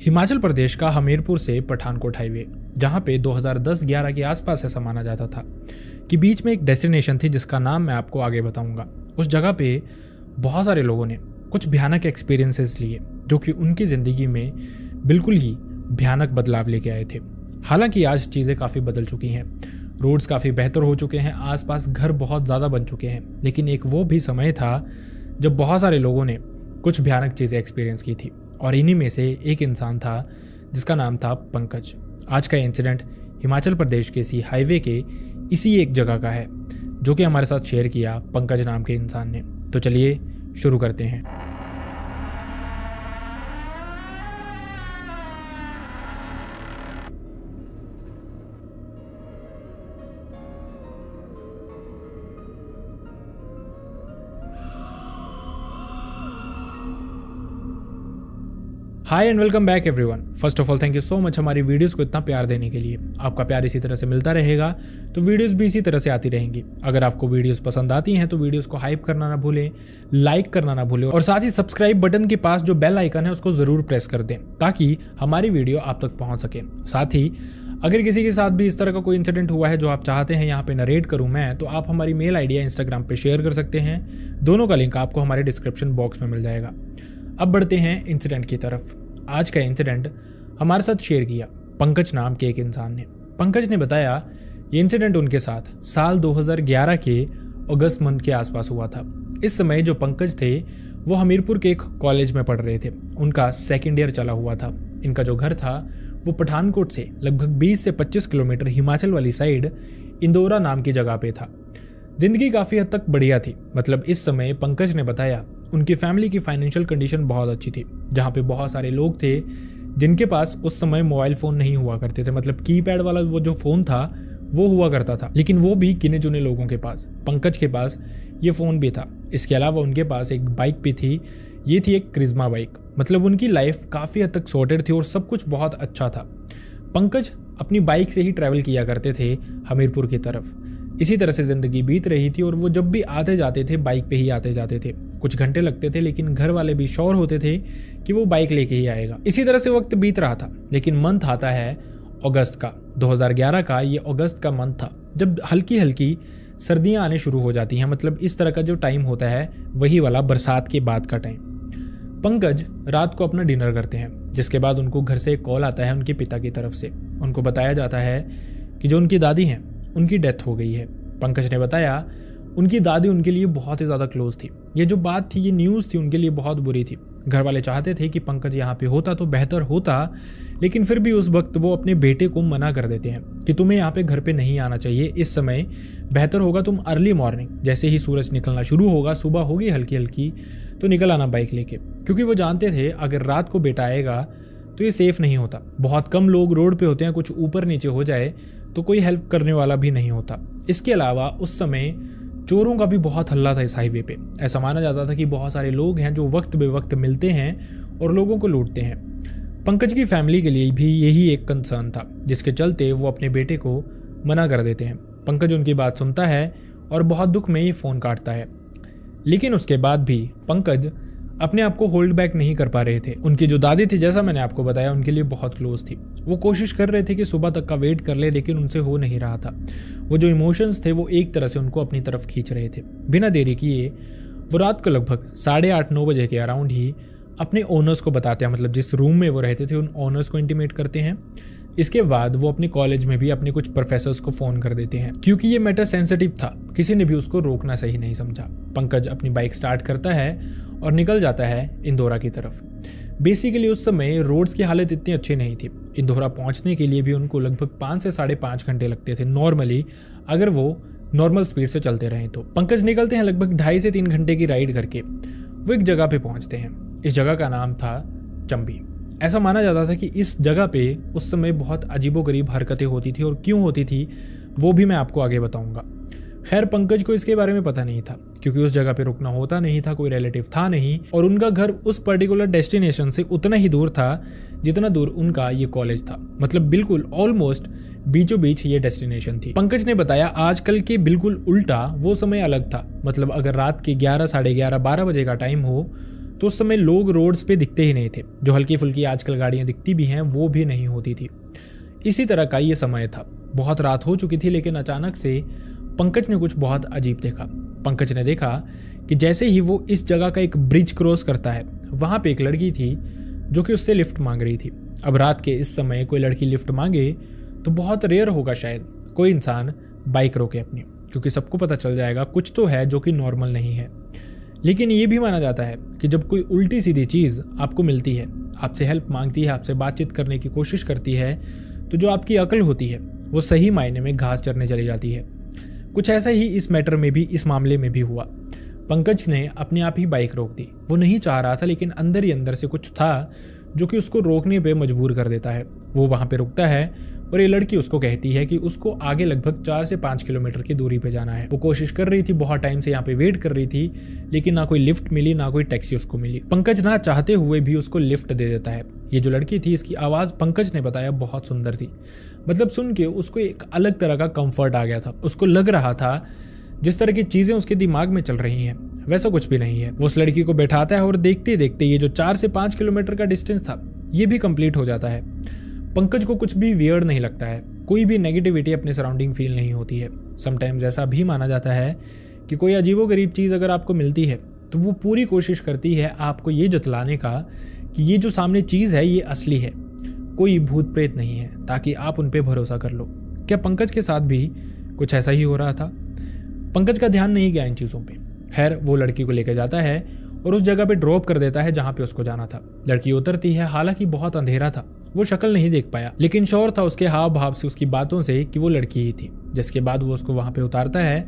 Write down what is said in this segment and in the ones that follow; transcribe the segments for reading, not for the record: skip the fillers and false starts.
हिमाचल प्रदेश का हमीरपुर से पठानकोट हाईवे, जहां पे 2010-11 के आसपास ऐसा माना जाता था कि बीच में एक डेस्टिनेशन थी जिसका नाम मैं आपको आगे बताऊंगा। उस जगह पे बहुत सारे लोगों ने कुछ भयानक एक्सपीरियंसेस लिए जो कि उनकी ज़िंदगी में बिल्कुल ही भयानक बदलाव लेके आए थे। हालांकि आज चीज़ें काफ़ी बदल चुकी हैं, रोड्स काफ़ी बेहतर हो चुके हैं, आसपास घर बहुत ज़्यादा बन चुके हैं, लेकिन एक वो भी समय था जब बहुत सारे लोगों ने कुछ भयानक चीज़ें एक्सपीरियंस की थी और इन्हीं में से एक इंसान था जिसका नाम था पंकज। आज का इंसिडेंट हिमाचल प्रदेश के इसी हाईवे के इसी एक जगह का है जो कि हमारे साथ शेयर किया पंकज नाम के इंसान ने। तो चलिए शुरू करते हैं। Hi and welcome back everyone. First of all thank you so much हमारी वीडियोस को इतना प्यार देने के लिए। आपका प्यार इसी तरह से मिलता रहेगा तो वीडियोस भी इसी तरह से आती रहेंगी। अगर आपको वीडियोस पसंद आती हैं तो वीडियोस को हाइप करना ना भूलें, लाइक करना ना भूलें और साथ ही सब्सक्राइब बटन के पास जो बेल आइकन है उसको ज़रूर प्रेस कर दें ताकि हमारी वीडियो आप तक पहुँच सके। साथ ही अगर किसी के साथ भी इस तरह का कोई इंसिडेंट हुआ है जो आप चाहते हैं यहाँ पे नरेट करूँ मैं, तो आप हमारी मेल आईडी या इंस्टाग्राम पे शेयर कर सकते हैं। दोनों का लिंक आपको हमारे डिस्क्रिप्शन बॉक्स में मिल जाएगा। अब बढ़ते हैं इंसिडेंट की तरफ। आज का इंसिडेंट हमारे साथ शेयर किया पंकज नाम के एक इंसान ने। पंकज ने बताया ये इंसिडेंट उनके साथ साल 2011 के अगस्त मंथ के आसपास हुआ था। इस समय जो पंकज थे वो हमीरपुर के एक कॉलेज में पढ़ रहे थे। उनका सेकेंड ईयर चला हुआ था। इनका जो घर था वो पठानकोट से लगभग 20 से 25 किलोमीटर हिमाचल वाली साइड इंदौरा नाम की जगह पे था। जिंदगी काफ़ी हद तक बढ़िया थी। मतलब इस समय पंकज ने बताया उनकी फैमिली की फाइनेंशियल कंडीशन बहुत अच्छी थी, जहाँ पे बहुत सारे लोग थे जिनके पास उस समय मोबाइल फ़ोन नहीं हुआ करते थे। मतलब कीपैड वाला वो जो फ़ोन था वो हुआ करता था, लेकिन वो भी गिने चुने लोगों के पास। पंकज के पास ये फ़ोन भी था। इसके अलावा उनके पास एक बाइक भी थी। ये थी एक क्रिज्मा बाइक। मतलब उनकी लाइफ काफ़ी हद तक सॉर्टेड थी और सब कुछ बहुत अच्छा था। पंकज अपनी बाइक से ही ट्रैवल किया करते थे हमीरपुर की तरफ। इसी तरह से ज़िंदगी बीत रही थी और वो जब भी आते जाते थे बाइक पे ही आते जाते थे। कुछ घंटे लगते थे लेकिन घर वाले भी श्योर होते थे कि वो बाइक लेके ही आएगा। इसी तरह से वक्त बीत रहा था, लेकिन मंथ आता है अगस्त का। 2011 का ये अगस्त का मंथ था जब हल्की हल्की सर्दियाँ आने शुरू हो जाती हैं। मतलब इस तरह का जो टाइम होता है वही वाला बरसात के बाद का टाइम। पंकज रात को अपना डिनर करते हैं, जिसके बाद उनको घर से एक कॉल आता है उनके पिता की तरफ से। उनको बताया जाता है कि जो उनकी दादी हैं उनकी डेथ हो गई है। पंकज ने बताया उनकी दादी उनके लिए बहुत ही ज़्यादा क्लोज थी। ये जो बात थी, ये न्यूज़ थी, उनके लिए बहुत बुरी थी। घर वाले चाहते थे कि पंकज यहाँ पे होता तो बेहतर होता, लेकिन फिर भी उस वक्त वो अपने बेटे को मना कर देते हैं कि तुम्हें यहाँ पे घर पे नहीं आना चाहिए इस समय। बेहतर होगा तुम अर्ली मॉर्निंग, जैसे ही सूरज निकलना शुरू होगा, सुबह होगी हल्की हल्की, तो निकल आना बाइक लेके। क्योंकि वो जानते थे अगर रात को बेटा आएगा तो ये सेफ़ नहीं होता। बहुत कम लोग रोड पे होते हैं, कुछ ऊपर नीचे हो जाए तो कोई हेल्प करने वाला भी नहीं होता। इसके अलावा उस समय चोरों का भी बहुत हल्ला था इस हाईवे पे। ऐसा माना जाता था कि बहुत सारे लोग हैं जो वक्त बे वक्त मिलते हैं और लोगों को लूटते हैं। पंकज की फैमिली के लिए भी यही एक कंसर्न था, जिसके चलते वो अपने बेटे को मना कर देते हैं। पंकज उनकी बात सुनता है और बहुत दुख में ये फ़ोन काटता है, लेकिन उसके बाद भी पंकज अपने आप को होल्ड बैक नहीं कर पा रहे थे। उनकी जो दादी थी, जैसा मैंने आपको बताया, उनके लिए बहुत क्लोज थी। वो कोशिश कर रहे थे कि सुबह तक का वेट कर ले, लेकिन उनसे हो नहीं रहा था। वो जो इमोशंस थे वो एक तरह से उनको अपनी तरफ खींच रहे थे। बिना देरी किए वो रात को लगभग 8:30-9 बजे के अराउंड ही अपने ओनर्स को बताते हैं। मतलब जिस रूम में वो रहते थे उन ओनर्स को इंटीमेट करते हैं। इसके बाद वो अपने कॉलेज में भी अपने कुछ प्रोफेसर्स को फ़ोन कर देते हैं। क्योंकि ये मैटर सेंसिटिव था, किसी ने भी उसको रोकना सही नहीं समझा। पंकज अपनी बाइक स्टार्ट करता है और निकल जाता है इंदौरा की तरफ। बेसिकली उस समय रोड्स की हालत इतनी अच्छी नहीं थी। इंदौरा पहुंचने के लिए भी उनको लगभग 5 से 5.5 घंटे लगते थे नॉर्मली, अगर वो नॉर्मल स्पीड से चलते रहें तो। पंकज निकलते हैं लगभग 2.5 से 3 घंटे की राइड करके। वो एक जगह पे पहुंचते हैं। इस जगह का नाम था चंबी। ऐसा माना जाता था कि इस जगह पे उस समय बहुत अजीबोगरीब हरकतें होती थी और क्यों होती थी वो भी मैं आपको आगे बताऊंगा। खैर पंकज को इसके बारे में पता नहीं था क्योंकि उस जगह पे रुकना होता नहीं था, कोई रिलेटिव था नहीं और उनका घर उस पर्टिकुलर डेस्टिनेशन से उतना ही दूर था जितना दूर उनका ये कॉलेज था। मतलब बिल्कुल ऑलमोस्ट बीचों बीच ये डेस्टिनेशन थी। पंकज ने बताया आजकल के बिल्कुल उल्टा वो समय अलग था। मतलब अगर रात के 11, 11:30, 12 बजे का टाइम हो तो उस समय लोग रोड्स पे दिखते ही नहीं थे। जो हल्की फुल्की आजकल गाड़ियां दिखती भी हैं वो भी नहीं होती थी। इसी तरह का ये समय था। बहुत रात हो चुकी थी, लेकिन अचानक से पंकज ने कुछ बहुत अजीब देखा। पंकज ने देखा कि जैसे ही वो इस जगह का एक ब्रिज क्रॉस करता है, वहां पे एक लड़की थी जो कि उससे लिफ्ट मांग रही थी। अब रात के इस समय कोई लड़की लिफ्ट मांगे तो बहुत रेयर होगा शायद कोई इंसान बाइक रोके अपनी, क्योंकि सबको पता चल जाएगा कुछ तो है जो कि नॉर्मल नहीं है। लेकिन ये भी माना जाता है कि जब कोई उल्टी सीधी चीज़ आपको मिलती है, आपसे हेल्प मांगती है, आपसे बातचीत करने की कोशिश करती है, तो जो आपकी अकल होती है वो सही मायने में घास चरने चली जाती है। कुछ ऐसा ही इस मैटर में भी, इस मामले में भी हुआ। पंकज ने अपने आप ही बाइक रोक दी। वो नहीं चाह रहा था, लेकिन अंदर ही अंदर से कुछ था जो कि उसको रोकने पे मजबूर कर देता है। वो वहाँ पे रुकता है और ये लड़की उसको कहती है कि उसको आगे लगभग 4 से 5 किलोमीटर की दूरी पे जाना है। वो कोशिश कर रही थी, बहुत टाइम से यहाँ पे वेट कर रही थी, लेकिन ना कोई लिफ्ट मिली, ना कोई टैक्सी उसको मिली। पंकज ना चाहते हुए भी उसको लिफ्ट दे देता है। ये जो लड़की थी, इसकी आवाज़ पंकज ने बताया बहुत सुंदर थी। मतलब सुन के उसको एक अलग तरह का कंफर्ट आ गया था। उसको लग रहा था जिस तरह की चीज़ें उसके दिमाग में चल रही हैं वैसा कुछ भी नहीं है। वो उस लड़की को बैठाता है और देखते देखते ये जो 4 से 5 किलोमीटर का डिस्टेंस था ये भी कंप्लीट हो जाता है। पंकज को कुछ भी वियर्ड नहीं लगता है, कोई भी नेगेटिविटी अपने सराउंडिंग फील नहीं होती है। समटाइम्स ऐसा भी माना जाता है कि कोई अजीबोगरीब चीज़ अगर आपको मिलती है तो वो पूरी कोशिश करती है आपको ये जतलाने का कि ये जो सामने चीज़ है ये असली है, कोई भूत प्रेत नहीं है, ताकि आप उन पर भरोसा कर लो। क्या पंकज के साथ भी कुछ ऐसा ही हो रहा था? पंकज का ध्यान नहीं गया इन चीज़ों पे। खैर, वो लड़की को लेकर जाता है और उस जगह पे ड्रॉप कर देता है जहाँ पे उसको जाना था। लड़की उतरती है, हालांकि बहुत अंधेरा था, वो शक्ल नहीं देख पाया, लेकिन श्योर था उसके हाव भाव से, उसकी बातों से कि वो लड़की ही थी। जिसके बाद वो उसको वहाँ पे उतारता है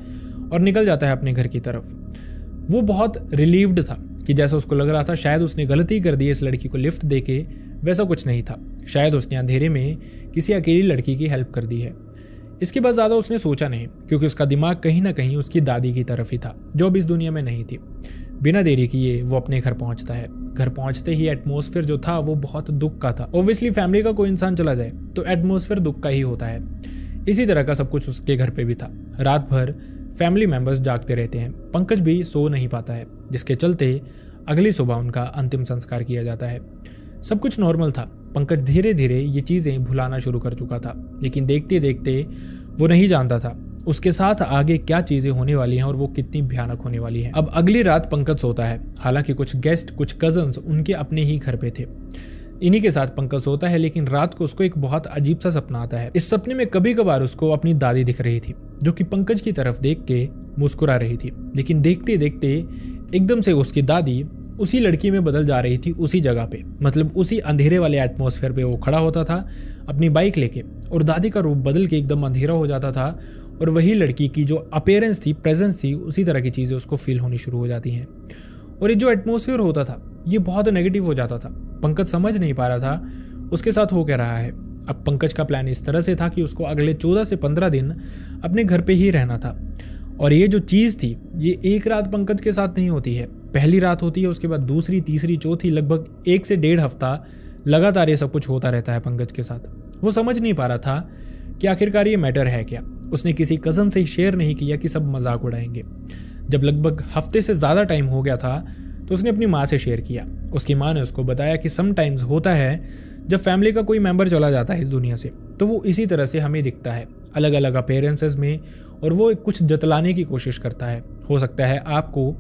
और निकल जाता है अपने घर की तरफ। वो बहुत रिलीव्ड था कि जैसा उसको लग रहा था शायद उसने गलती कर दी इस लड़की को लिफ्ट देके, वैसा कुछ नहीं था। शायद उसने अंधेरे में किसी अकेली लड़की की हेल्प कर दी है। इसके बाद ज़्यादा उसने सोचा नहीं, क्योंकि उसका दिमाग कहीं ना कहीं उसकी दादी की तरफ ही था जो अब इस दुनिया में नहीं थी। बिना देरी किए वो अपने घर पहुंचता है। घर पहुंचते ही एटमॉस्फेयर जो था वो बहुत दुख का था। ऑब्वियसली फैमिली का कोई इंसान चला जाए तो एटमॉस्फेयर दुख का ही होता है। इसी तरह का सब कुछ उसके घर पे भी था। रात भर फैमिली मेंबर्स जागते रहते हैं, पंकज भी सो नहीं पाता है, जिसके चलते अगली सुबह उनका अंतिम संस्कार किया जाता है। सब कुछ नॉर्मल था। पंकज धीरे धीरे ये चीज़ें भुलाना शुरू कर चुका था, लेकिन देखते देखते वो नहीं जानता था उसके साथ आगे क्या चीज़ें होने वाली हैं और वो कितनी भयानक होने वाली हैं। अब अगली रात पंकज सोता है। हालांकि कुछ गेस्ट, कुछ कजन्स उनके अपने ही घर पे थे। इन्हीं के साथ पंकज सोता है, लेकिन रात को उसको एक बहुत अजीब सा सपना आता है। इस सपने में कभी कभार उसको अपनी दादी दिख रही थी, जो कि पंकज की तरफ देख के मुस्कुरा रही थी। लेकिन देखते देखते एकदम से उसकी दादी उसी लड़की में बदल जा रही थी, उसी जगह पे, मतलब उसी अंधेरे वाले एटमॉस्फेयर पे वो खड़ा होता था अपनी बाइक लेके, और दादी का रूप बदल के एकदम अंधेरा हो जाता था, और वही लड़की की जो अपीयरेंस थी, प्रेजेंस थी, उसी तरह की चीज़ें उसको फील होनी शुरू हो जाती हैं। और ये जो एटमॉस्फेयर होता था ये बहुत नेगेटिव हो जाता था। पंकज समझ नहीं पा रहा था उसके साथ हो क्या रहा है। अब पंकज का प्लान इस तरह से था कि उसको अगले 14 से 15 दिन अपने घर पे ही रहना था। और ये जो चीज़ थी ये एक रात पंकज के साथ नहीं होती है, पहली रात होती है, उसके बाद दूसरी, तीसरी, चौथी, लगभग 1 से 1.5 हफ्ता लगातार ये सब कुछ होता रहता है पंकज के साथ। वो समझ नहीं पा रहा था कि आखिरकार ये मैटर है क्या। उसने किसी कज़न से शेयर नहीं किया कि सब मजाक उड़ाएंगे। जब लगभग हफ्ते से ज़्यादा टाइम हो गया था तो उसने अपनी माँ से शेयर किया। उसकी माँ ने उसको बताया कि समटाइम्स होता है जब फैमिली का कोई मेंबर चला जाता है इस दुनिया से, तो वो इसी तरह से हमें दिखता है, अलग अलग अपीयरेंसेस में, और वो कुछ जतलाने की कोशिश करता है। हो सकता है आपको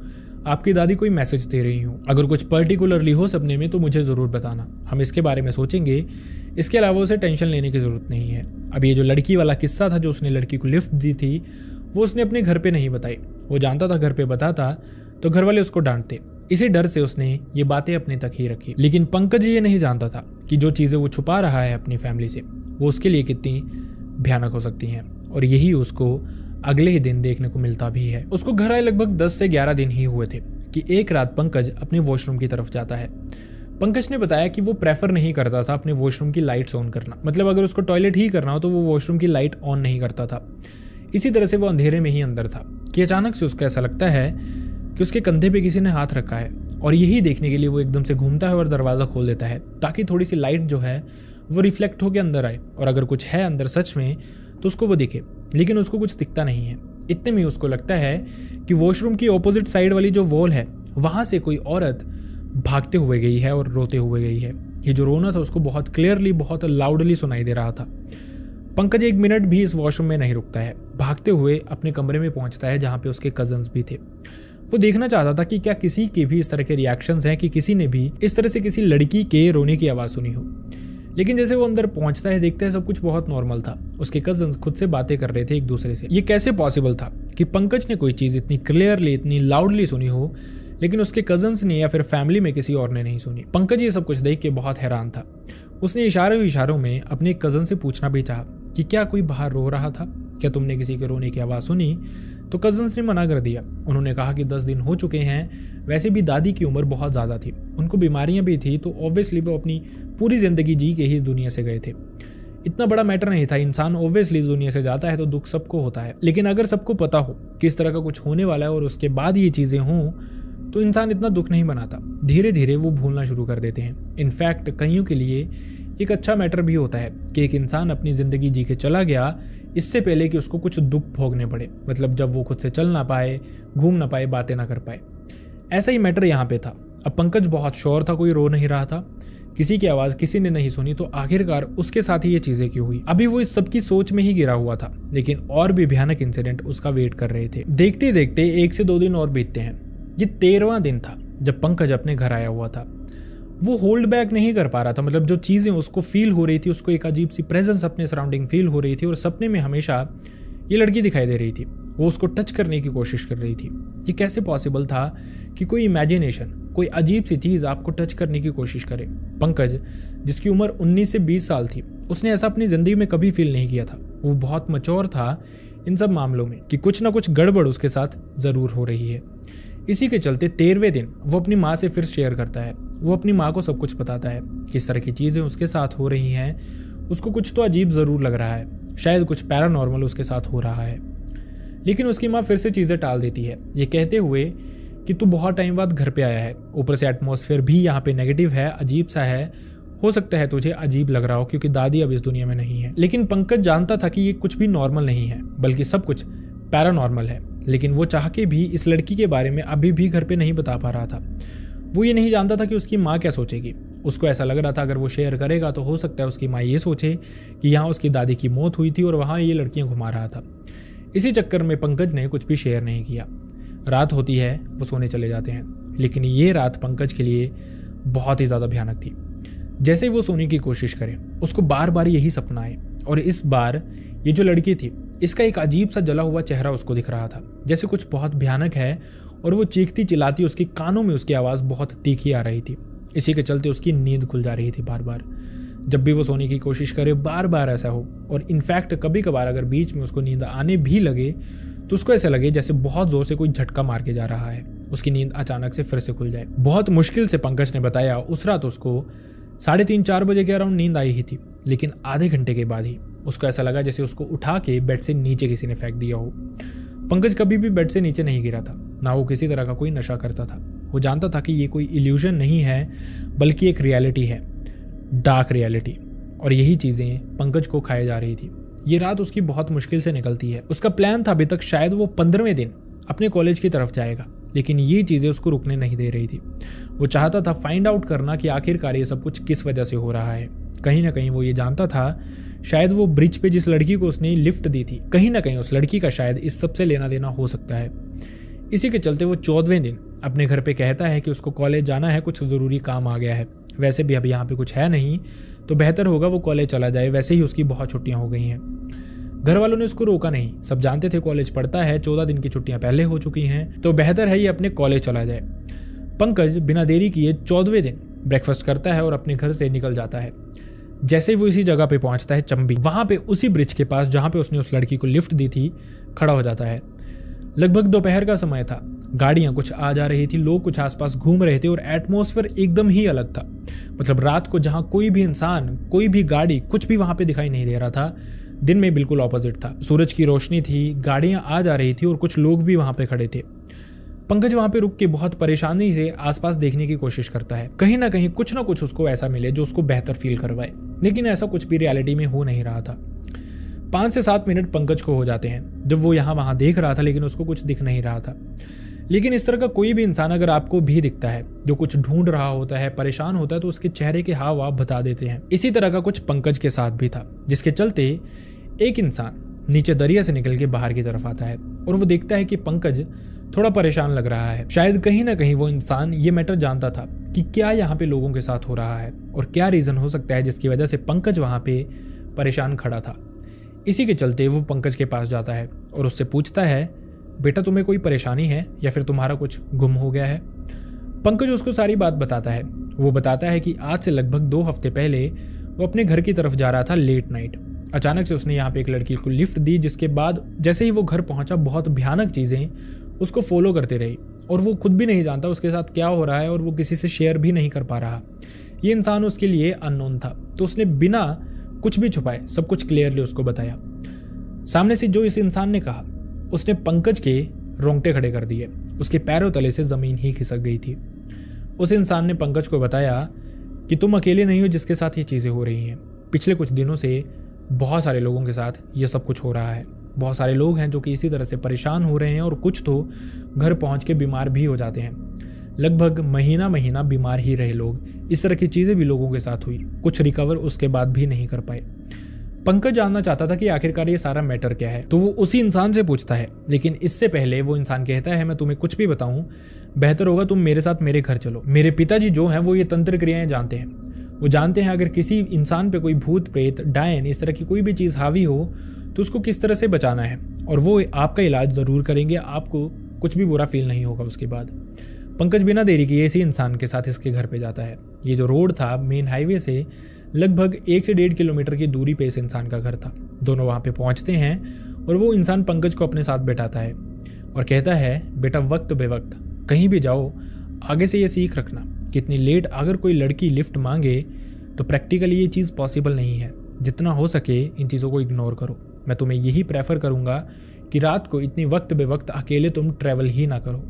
आपकी दादी कोई मैसेज दे रही हूँ। अगर कुछ पर्टिकुलरली हो सपने में तो मुझे ज़रूर बताना, हम इसके बारे में सोचेंगे। इसके अलावा उसे टेंशन लेने की ज़रूरत नहीं है। अब ये जो लड़की वाला किस्सा था, जो उसने लड़की को लिफ्ट दी थी, वो उसने अपने घर पे नहीं बताई। वो जानता था घर पे बताता तो घर वाले उसको डांटते, इसी डर से उसने ये बातें अपने तक ही रखी। लेकिन पंकज ये नहीं जानता था कि जो चीज़ें वो छुपा रहा है अपनी फैमिली से, वो उसके लिए कितनी भयानक हो सकती हैं। और यही उसको अगले ही दिन देखने को मिलता भी है। उसको घर आए लगभग 10 से 11 दिन ही हुए थे कि एक रात पंकज अपने वॉशरूम की तरफ जाता है। पंकज ने बताया कि वो प्रेफर नहीं करता था अपने वॉशरूम की लाइट्स ऑन करना, मतलब अगर उसको टॉयलेट ही करना हो तो वो वॉशरूम की लाइट ऑन नहीं करता था। इसी तरह से वो अंधेरे में ही अंदर था कि अचानक से उसको ऐसा लगता है कि उसके कंधे पे किसी ने हाथ रखा है, और यही देखने के लिए वो एकदम से घूमता है और दरवाज़ा खोल देता है ताकि थोड़ी सी लाइट जो है वो रिफ्लेक्ट होकर अंदर आए, और अगर कुछ है अंदर सच में तो उसको वो दिखे। लेकिन उसको कुछ दिखता नहीं है। इतने में उसको लगता है कि वॉशरूम की ऑपोजिट साइड वाली जो वॉल है वहाँ से कोई औरत भागते हुए गई है और रोते हुए गई है। ये जो रोना था उसको बहुत क्लियरली, बहुत लाउडली सुनाई दे रहा था। पंकज 1 मिनट भी इस वॉशरूम में नहीं रुकता है, भागते हुए अपने कमरे में पहुंचता है जहां पे उसके कजन्स भी थे। वो देखना चाहता था कि क्या किसी के भी इस तरह के रिएक्शंस हैं, कि किसी ने भी इस तरह से किसी लड़की के रोने की आवाज़ सुनी हो। लेकिन जैसे वो अंदर पहुंचता है, देखता है सब कुछ बहुत नॉर्मल था। उसके कजन्स खुद से बातें कर रहे थे एक दूसरे से। ये कैसे पॉसिबल था कि पंकज ने कोई चीज़ इतनी क्लियरली, इतनी लाउडली सुनी हो, लेकिन उसके कजन्स ने या फिर फैमिली में किसी और ने नहीं सुनी। पंकज ये सब कुछ देख के बहुत हैरान था। उसने इशारों में अपने एक कजन से पूछना भी चाहा कि क्या कोई बाहर रो रहा था, क्या तुमने किसी के रोने की आवाज़ सुनी? तो कजन्स ने मना कर दिया। उन्होंने कहा कि 10 दिन हो चुके हैं। वैसे भी दादी की उम्र बहुत ज़्यादा थी, उनको बीमारियां भी थी, तो ऑब्वियसली वो अपनी पूरी ज़िंदगी जी के ही इस दुनिया से गए थे। इतना बड़ा मैटर नहीं था। इंसान ऑब्वियसली इस दुनिया से जाता है तो दुख सबको होता है, लेकिन अगर सबको पता हो कि इस तरह का कुछ होने वाला है और उसके बाद ये चीज़ें हों, तो इंसान इतना दुख नहीं मनाता। धीरे धीरे वो भूलना शुरू कर देते हैं। इनफैक्ट कईयों के लिए एक अच्छा मैटर भी होता है कि एक इंसान अपनी ज़िंदगी जी के चला गया इससे पहले कि उसको कुछ दुख भोगने पड़े। मतलब जब वो खुद से चल ना पाए, घूम ना पाए, बातें ना कर पाए। ऐसा ही मैटर यहाँ पे था। अब पंकज बहुत श्योर था कोई रो नहीं रहा था, किसी की आवाज़ किसी ने नहीं सुनी, तो आखिरकार उसके साथ ही ये चीज़ें क्यों हुई? अभी वो इस सब की सोच में ही गिरा हुआ था, लेकिन और भी भयानक इंसिडेंट उसका वेट कर रहे थे। देखते देखते 1 से 2 दिन और बीतते हैं। ये 13वां दिन था जब पंकज अपने घर आया हुआ था। वो होल्ड बैक नहीं कर पा रहा था। मतलब जो चीज़ें उसको फील हो रही थी, उसको एक अजीब सी प्रेजेंस अपने सराउंडिंग फील हो रही थी, और सपने में हमेशा ये लड़की दिखाई दे रही थी। वो उसको टच करने की कोशिश कर रही थी। ये कैसे पॉसिबल था कि कोई इमेजिनेशन, कोई अजीब सी चीज़ आपको टच करने की कोशिश करे? पंकज, जिसकी उम्र 19 से 20 साल थी, उसने ऐसा अपनी ज़िंदगी में कभी फील नहीं किया था। वो बहुत मैच्योर था इन सब मामलों में कि कुछ ना कुछ गड़बड़ उसके साथ ज़रूर हो रही है। इसी के चलते 13वें दिन वो अपनी माँ से फिर शेयर करता है। वो अपनी माँ को सब कुछ बताता है, किस तरह की चीज़ें उसके साथ हो रही हैं। उसको कुछ तो अजीब ज़रूर लग रहा है, शायद कुछ पैरानॉर्मल उसके साथ हो रहा है। लेकिन उसकी माँ फिर से चीज़ें टाल देती है, ये कहते हुए कि तू बहुत टाइम बाद घर पे आया है, ऊपर से एटमॉस्फेयर भी यहाँ पे नेगेटिव है, अजीब सा है, हो सकता है तुझे अजीब लग रहा हो क्योंकि दादी अब इस दुनिया में नहीं है। लेकिन पंकज जानता था कि ये कुछ भी नॉर्मल नहीं है, बल्कि सब कुछ पैरानॉर्मल है। लेकिन वो चाह के भी इस लड़की के बारे में अभी भी घर पे नहीं बता पा रहा था। वो ये नहीं जानता था कि उसकी माँ क्या सोचेगी। उसको ऐसा लग रहा था अगर वो शेयर करेगा तो हो सकता है उसकी माँ ये सोचे कि यहाँ उसकी दादी की मौत हुई थी और वहाँ ये लड़कियाँ घुमा रहा था। इसी चक्कर में पंकज ने कुछ भी शेयर नहीं किया। रात होती है, वो सोने चले जाते हैं। लेकिन ये रात पंकज के लिए बहुत ही ज़्यादा भयानक थी। जैसे वो सोने की कोशिश करे, उसको बार बार यही सपना आए, और इस बार ये जो लड़की थी, इसका एक अजीब सा जला हुआ चेहरा उसको दिख रहा था, जैसे कुछ बहुत भयानक है। और वो चीखती चिल्लाती, उसके कानों में उसकी आवाज़ बहुत तीखी आ रही थी। इसी के चलते उसकी नींद खुल जा रही थी बार बार। जब भी वो सोने की कोशिश करे, बार बार ऐसा हो। और इनफैक्ट कभी कभार अगर बीच में उसको नींद आने भी लगे तो उसको ऐसा लगे जैसे बहुत ज़ोर से कोई झटका मार के जा रहा है, उसकी नींद अचानक से फिर से खुल जाए। बहुत मुश्किल से पंकज ने बताया उस रात उसको 3:30-4 बजे के अराउंड नींद आई ही थी, लेकिन आधे घंटे के बाद ही उसको ऐसा लगा जैसे उसको उठा के बेड से नीचे किसी ने फेंक दिया हो। पंकज कभी भी बेड से नीचे नहीं गिरा था, ना वो किसी तरह का कोई नशा करता था। वो जानता था कि ये कोई इल्यूजन नहीं है, बल्कि एक रियलिटी है, डार्क रियलिटी। और यही चीज़ें पंकज को खाए जा रही थी। ये रात उसकी बहुत मुश्किल से निकलती है। उसका प्लान था अभी तक शायद वो 15वें दिन अपने कॉलेज की तरफ जाएगा, लेकिन ये चीज़ें उसको रुकने नहीं दे रही थी। वो चाहता था फाइंड आउट करना कि आखिरकार ये सब कुछ किस वजह से हो रहा है। कहीं ना कहीं वो ये जानता था शायद वो ब्रिज पे जिस लड़की को उसने लिफ्ट दी थी, कहीं ना कहीं उस लड़की का शायद इस सब से लेना देना हो सकता है। इसी के चलते वो 14वें दिन अपने घर पे कहता है कि उसको कॉलेज जाना है, कुछ ज़रूरी काम आ गया है। वैसे भी अभी यहाँ पे कुछ है नहीं, तो बेहतर होगा वो कॉलेज चला जाए। वैसे ही उसकी बहुत छुट्टियाँ हो गई हैं। घर वालों ने उसको रोका नहीं, सब जानते थे कॉलेज पढ़ता है, 14 दिन की छुट्टियाँ पहले हो चुकी हैं, तो बेहतर है ये अपने कॉलेज चला जाए। पंकज बिना देरी किए 14वें दिन ब्रेकफास्ट करता है और अपने घर से निकल जाता है। जैसे ही वो इसी जगह पे पहुंचता है, चंबी, वहां पे उसी ब्रिज के पास जहां पे उसने उस लड़की को लिफ्ट दी थी, खड़ा हो जाता है। लगभग दोपहर का समय था, गाड़ियां कुछ आ जा रही थी, लोग कुछ आसपास घूम रहे थे और एटमॉस्फेयर एकदम ही अलग था। मतलब रात को जहां कोई भी इंसान, कोई भी गाड़ी, कुछ भी वहां पे दिखाई नहीं दे रहा था, दिन में बिल्कुल ऑपोजिट था। सूरज की रोशनी थी, गाड़ियां आ जा रही थी और कुछ लोग भी वहां पे खड़े थे। पंकज वहां पे रुक के बहुत परेशानी से आसपास देखने की कोशिश करता है, कहीं ना कहीं कुछ ना कुछ उसको ऐसा मिले जो उसको बेहतर फील करवाए, लेकिन ऐसा कुछ भी रियलिटी में हो नहीं रहा था। 5 से 7 मिनट पंकज को हो जाते हैं जब वो यहाँ वहां देख रहा था, लेकिन उसको कुछ दिख नहीं रहा था। लेकिन इस तरह का कोई भी इंसान अगर आपको भी दिखता है जो कुछ ढूंढ रहा होता है, परेशान होता है, तो उसके चेहरे के हाव भाव बता देते हैं। इसी तरह का कुछ पंकज के साथ भी था, जिसके चलते एक इंसान नीचे दरिया से निकल के बाहर की तरफ आता है और वो देखता है कि पंकज थोड़ा परेशान लग रहा है। शायद कहीं ना कहीं वो इंसान ये मैटर जानता था कि क्या यहाँ पे लोगों के साथ हो रहा है और क्या रीजन हो सकता है जिसकी वजह से पंकज वहाँ पे परेशान खड़ा था। इसी के चलते वो पंकज के पास जाता है और उससे पूछता है, बेटा तुम्हें कोई परेशानी है या फिर तुम्हारा कुछ गुम हो गया है? पंकज उसको सारी बात बताता है। वो बताता है कि आज से लगभग 2 हफ्ते पहले वो अपने घर की तरफ जा रहा था लेट नाइट। अचानक से उसने यहाँ पे एक लड़की को लिफ्ट दी, जिसके बाद जैसे ही वो घर पहुंचा बहुत भयानक चीज़ें उसको फॉलो करते रही और वो खुद भी नहीं जानता उसके साथ क्या हो रहा है और वो किसी से शेयर भी नहीं कर पा रहा। ये इंसान उसके लिए अननोन था, तो उसने बिना कुछ भी छुपाए सब कुछ क्लियरली उसको बताया। सामने से जो इस इंसान ने कहा उसने पंकज के रोंगटे खड़े कर दिए। उसके पैरों तले से ज़मीन ही खिसक गई थी। उस इंसान ने पंकज को बताया कि तुम अकेले नहीं हो जिसके साथ ये चीज़ें हो रही हैं। पिछले कुछ दिनों से बहुत सारे लोगों के साथ ये सब कुछ हो रहा है। बहुत सारे लोग हैं जो कि इसी तरह से परेशान हो रहे हैं और कुछ तो घर पहुंच के बीमार भी हो जाते हैं। लगभग महीना बीमार ही रहे लोग। इस तरह की चीज़ें भी लोगों के साथ हुई। कुछ रिकवर उसके बाद भी नहीं कर पाए। पंकज जानना चाहता था कि आखिरकार ये सारा मैटर क्या है, तो वो उसी इंसान से पूछता है, लेकिन इससे पहले वो इंसान कहता है, मैं तुम्हें कुछ भी बताऊं बेहतर होगा तुम मेरे साथ मेरे घर चलो। मेरे पिताजी जो हैं वो ये तंत्र क्रियाएं जानते हैं। वो जानते हैं अगर किसी इंसान पे कोई भूत प्रेत डायन इस तरह की कोई भी चीज़ हावी हो तो उसको किस तरह से बचाना है, और वो आपका इलाज ज़रूर करेंगे। आपको कुछ भी बुरा फील नहीं होगा उसके बाद। पंकज बिना देरी किए इसी इंसान के साथ इसके घर पे जाता है। ये जो रोड था मेन हाईवे से लगभग 1 से 1.5 किलोमीटर की दूरी पे इस इंसान का घर था। दोनों वहाँ पे पहुँचते हैं और वो इंसान पंकज को अपने साथ बैठाता है और कहता है, बेटा वक्त बेवक्त कहीं भी जाओ आगे से ये सीख रखना कि इतनी लेट अगर कोई लड़की लिफ्ट मांगे तो प्रैक्टिकली ये चीज़ पॉसिबल नहीं है। जितना हो सके इन चीज़ों को इग्नोर करो। मैं तुम्हें यही प्रेफर करूँगा कि रात को इतनी वक्त बेवक्त अकेले तुम ट्रैवल ही ना करो।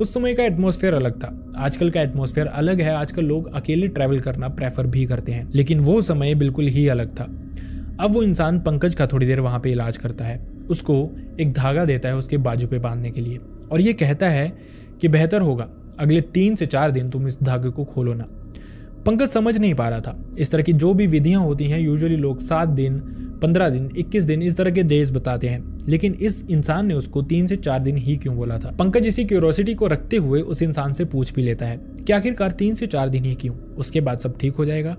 उस समय का एटमॉस्फेयर अलग था, आजकल का एटमॉस्फेयर अलग है। आजकल लोग अकेले ट्रैवल करना प्रेफर भी करते हैं, लेकिन वो समय बिल्कुल ही अलग था। अब वो इंसान पंकज का थोड़ी देर वहाँ पे इलाज करता है। उसको एक धागा देता है उसके बाजू पे बांधने के लिए और ये कहता है कि बेहतर होगा अगले 3 से 4 दिन तुम इस धागे को खोलो ना। पंकज समझ नहीं पा रहा था। इस तरह की जो भी विधियां होती हैं यूजुअली लोग 7 दिन, 15 दिन, 21 दिन इस तरह के डेज बताते हैं, लेकिन इस इंसान ने उसको 3 से 4 दिन ही क्यों बोला था। पंकज इसी क्यूरोसिटी को रखते हुए उस इंसान से पूछ भी लेता है कि आखिरकार 3 से 4 दिन ही क्यों, उसके बाद सब ठीक हो जाएगा।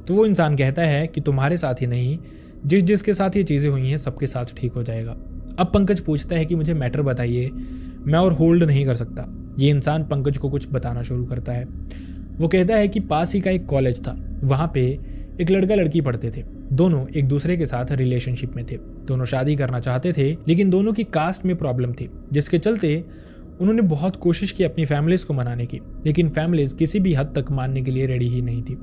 तो वो इंसान कहता है कि तुम्हारे साथ ही नहीं, जिसके साथ ये चीज़ें हुई हैं सबके साथ ठीक हो जाएगा। अब पंकज पूछता है कि मुझे मैटर बताइए, मैं और होल्ड नहीं कर सकता। ये इंसान पंकज को कुछ बताना शुरू करता है। वो कहता है कि पास ही का एक कॉलेज था, वहाँ पे एक लड़का लड़की पढ़ते थे। दोनों एक दूसरे के साथ रिलेशनशिप में थे। दोनों शादी करना चाहते थे, लेकिन दोनों की कास्ट में प्रॉब्लम थी, जिसके चलते उन्होंने बहुत कोशिश की अपनी फैमिलीज को मनाने की, लेकिन फैमिलीज किसी भी हद तक मानने के लिए रेडी ही नहीं थी।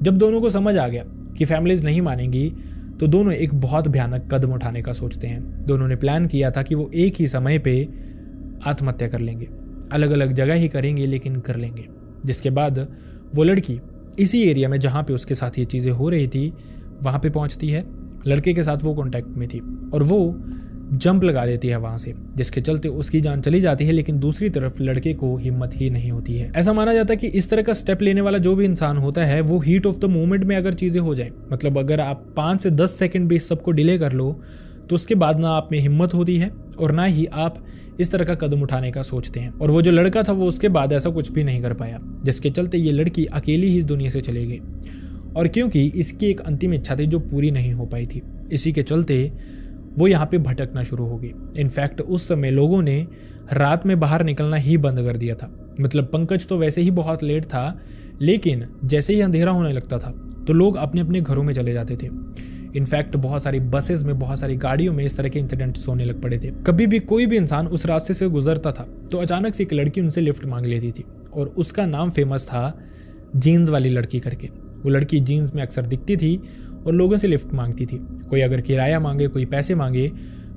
जब दोनों को समझ आ गया कि फैमिलीज नहीं मानेंगी तो दोनों एक बहुत भयानक कदम उठाने का सोचते हैं। दोनों ने प्लान किया था कि वो एक ही समय पे आत्महत्या कर लेंगे। अलग अलग जगह ही करेंगे लेकिन कर लेंगे। जिसके बाद वो लड़की इसी एरिया में जहाँ पे उसके साथ ये चीज़ें हो रही थी वहाँ पे पहुँचती है। लड़के के साथ वो कॉन्टैक्ट में थी और वो जंप लगा देती है वहाँ से, जिसके चलते उसकी जान चली जाती है, लेकिन दूसरी तरफ लड़के को हिम्मत ही नहीं होती है। ऐसा माना जाता है कि इस तरह का स्टेप लेने वाला जो भी इंसान होता है वो हीट ऑफ द मोमेंट में अगर चीज़ें हो जाए, मतलब अगर आप 5 से 10 सेकंड भी इस सबको डिले कर लो तो उसके बाद ना आप में हिम्मत होती है और ना ही आप इस तरह का कदम उठाने का सोचते हैं। और वो जो लड़का था वो उसके बाद ऐसा कुछ भी नहीं कर पाया, जिसके चलते ये लड़की अकेली ही इस दुनिया से चली गई। और क्योंकि इसकी एक अंतिम इच्छा थी जो पूरी नहीं हो पाई थी, इसी के चलते वो यहाँ पे भटकना शुरू हो गई। इनफैक्ट उस समय लोगों ने रात में बाहर निकलना ही बंद कर दिया था। मतलब पंकज तो वैसे ही बहुत लेट था, लेकिन जैसे ही अंधेरा होने लगता था तो लोग अपने अपने घरों में चले जाते थे। इनफैक्ट बहुत सारी बसेस में, बहुत सारी गाड़ियों में इस तरह के इंसिडेंट्स होने लग पड़े थे। कभी भी कोई भी इंसान उस रास्ते से गुजरता था तो अचानक से एक लड़की उनसे लिफ्ट मांग लेती थी और उसका नाम फेमस था जीन्स वाली लड़की करके। वो लड़की जीन्स में अक्सर दिखती थी और लोगों से लिफ्ट मांगती थी। कोई अगर किराया मांगे, कोई पैसे मांगे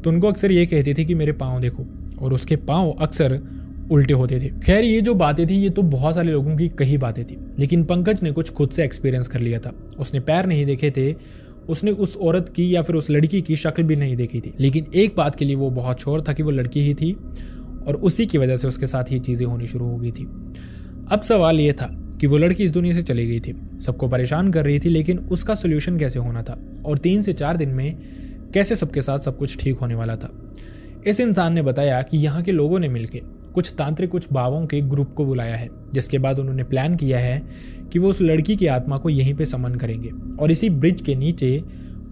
तो उनको अक्सर ये कहती थी कि मेरे पाँव देखो, और उसके पाँव अक्सर उल्टे होते थे। खैर ये जो बातें थी ये तो बहुत सारे लोगों की कही बातें थी, लेकिन पंकज ने कुछ खुद से एक्सपीरियंस कर लिया था। उसने पैर नहीं देखे थे, उसने उस औरत की या फिर उस लड़की की शक्ल भी नहीं देखी थी, लेकिन एक बात के लिए वो बहुत श्योर था कि वो लड़की ही थी और उसी की वजह से उसके साथ ये चीज़ें होनी शुरू हो गई थी। अब सवाल ये था कि वो लड़की इस दुनिया से चली गई थी, सबको परेशान कर रही थी, लेकिन उसका सोल्यूशन कैसे होना था और 3 से 4 दिन में कैसे सबके साथ सब कुछ ठीक होने वाला था। इस इंसान ने बताया कि यहाँ के लोगों ने मिलकर कुछ तांत्रिक कुछ बाबों के ग्रुप को बुलाया है, जिसके बाद उन्होंने प्लान किया है कि वो उस लड़की की आत्मा को यहीं पे समन करेंगे और इसी ब्रिज के नीचे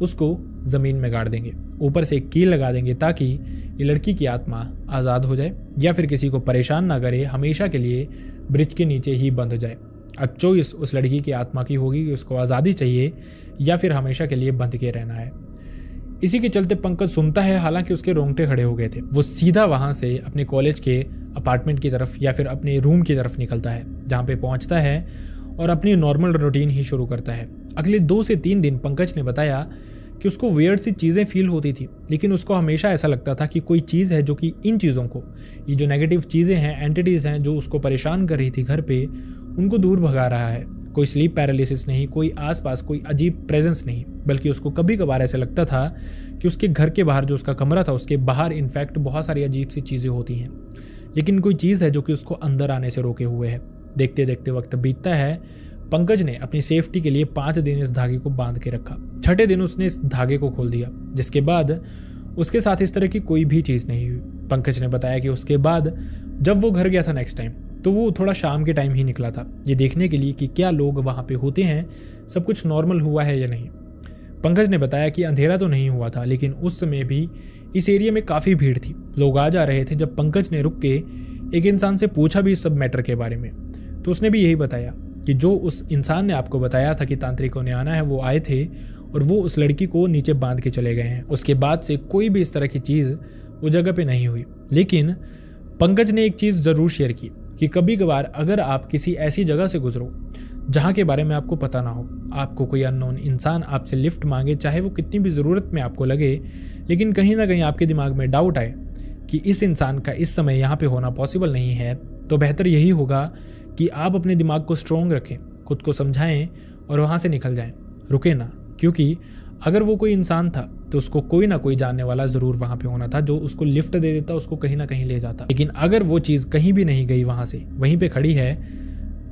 उसको ज़मीन में गाड़ देंगे, ऊपर से एक कील लगा देंगे ताकि ये लड़की की आत्मा आज़ाद हो जाए या फिर किसी को परेशान ना करे, हमेशा के लिए ब्रिज के नीचे ही बंध जाए। अब चॉइस उस लड़की की आत्मा की होगी कि उसको आज़ादी चाहिए या फिर हमेशा के लिए बंध के रहना है। इसी के चलते पंकज सुनता है, हालांकि उसके रोंगटे खड़े हो गए थे। वो सीधा वहाँ से अपने कॉलेज के अपार्टमेंट की तरफ या फिर अपने रूम की तरफ निकलता है, जहाँ पे पहुँचता है और अपनी नॉर्मल रूटीन ही शुरू करता है। अगले 2 से 3 दिन पंकज ने बताया कि उसको वियर्ड सी चीज़ें फील होती थी, लेकिन उसको हमेशा ऐसा लगता था कि कोई चीज़ है जो कि इन चीज़ों को, ये जो नेगेटिव चीज़ें हैं, एंटिटीज़ हैं जो उसको परेशान कर रही थी घर पे, उनको दूर भगा रहा है। कोई स्लीप पैरालिसिस नहीं, कोई आसपास कोई अजीब प्रेजेंस नहीं, बल्कि उसको कभी कभार ऐसा लगता था कि उसके घर के बाहर जो उसका कमरा था उसके बाहर इनफैक्ट बहुत सारी अजीब सी चीज़ें होती हैं, लेकिन कोई चीज़ है जो कि उसको अंदर आने से रोके हुए है। देखते देखते वक्त बीतता है। पंकज ने अपनी सेफ्टी के लिए 5 दिन इस धागे को बांध के रखा। 6ठे दिन उसने इस धागे को खोल दिया, जिसके बाद उसके साथ इस तरह की कोई भी चीज़ नहीं हुई। पंकज ने बताया कि उसके बाद जब वो घर गया था नेक्स्ट टाइम, तो वो थोड़ा शाम के टाइम ही निकला था, ये देखने के लिए कि क्या लोग वहाँ पे होते हैं, सब कुछ नॉर्मल हुआ है या नहीं। पंकज ने बताया कि अंधेरा तो नहीं हुआ था, लेकिन उस समय भी इस एरिया में काफ़ी भीड़ थी, लोग आ जा रहे थे। जब पंकज ने रुक के एक इंसान से पूछा भी इस सब मैटर के बारे में, तो उसने भी यही बताया कि जो उस इंसान ने आपको बताया था कि तांत्रिकों ने आना है, वो आए थे और वो उस लड़की को नीचे बांध के चले गए हैं। उसके बाद से कोई भी इस तरह की चीज़ वो जगह पे नहीं हुई। लेकिन पंकज ने एक चीज़ ज़रूर शेयर की कि कभी कभार अगर आप किसी ऐसी जगह से गुजरो जहाँ के बारे में आपको पता ना हो, आपको कोई अननोन इंसान आपसे लिफ्ट मांगे, चाहे वो कितनी भी ज़रूरत में आपको लगे, लेकिन कहीं ना कहीं आपके दिमाग में डाउट आए कि इस इंसान का इस समय यहाँ पे होना पॉसिबल नहीं है, तो बेहतर यही होगा कि आप अपने दिमाग को स्ट्रॉन्ग रखें, खुद को समझाएं और वहाँ से निकल जाएं, रुके ना। क्योंकि अगर वो कोई इंसान था तो उसको कोई ना कोई जानने वाला ज़रूर वहाँ पे होना था जो उसको लिफ्ट दे देता, उसको कहीं ना कहीं ले जाता। लेकिन अगर वो चीज़ कहीं भी नहीं गई, वहाँ से वहीं पे खड़ी है,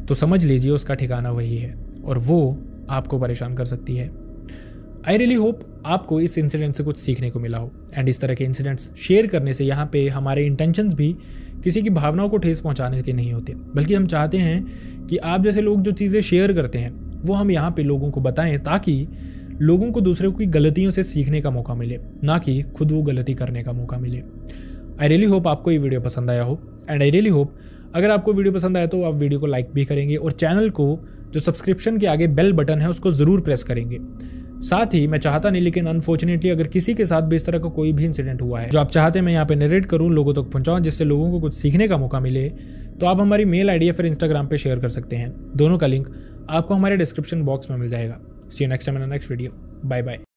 तो समझ लीजिए उसका ठिकाना वही है और वो आपको परेशान कर सकती है। आई रियली होप आपको इस इंसिडेंट से कुछ सीखने को मिला हो। एंड इस तरह के इंसिडेंट्स शेयर करने से यहाँ पे हमारे इंटेंशंस भी किसी की भावनाओं को ठेस पहुँचाने के नहीं होते, बल्कि हम चाहते हैं कि आप जैसे लोग जो चीज़ें शेयर करते हैं वो हम यहाँ पे लोगों को बताएं, ताकि लोगों को दूसरों की गलतियों से सीखने का मौका मिले, ना कि खुद वो गलती करने का मौका मिले। आई रियली होप आपको ये वीडियो पसंद आया हो। एंड आई रियली होप अगर आपको वीडियो पसंद आया तो आप वीडियो को लाइक भी करेंगे और चैनल को जो सब्सक्रिप्शन के आगे बेल बटन है उसको ज़रूर प्रेस करेंगे। साथ ही मैं चाहता नहीं, लेकिन अनफॉर्चुनेटली अगर किसी के साथ भी इस तरह का कोई भी इंसिडेंट हुआ है जो आप चाहते हैं मैं यहाँ पे नरेट करूँ, लोगों तक पहुँचाऊँ, जिससे लोगों को कुछ सीखने का मौका मिले, तो आप हमारी मेल आईडी या फिर इंस्टाग्राम पे शेयर कर सकते हैं। दोनों का लिंक आपको हमारे डिस्क्रिप्शन बॉक्स में मिल जाएगा। See you next time in the next video. Bye bye.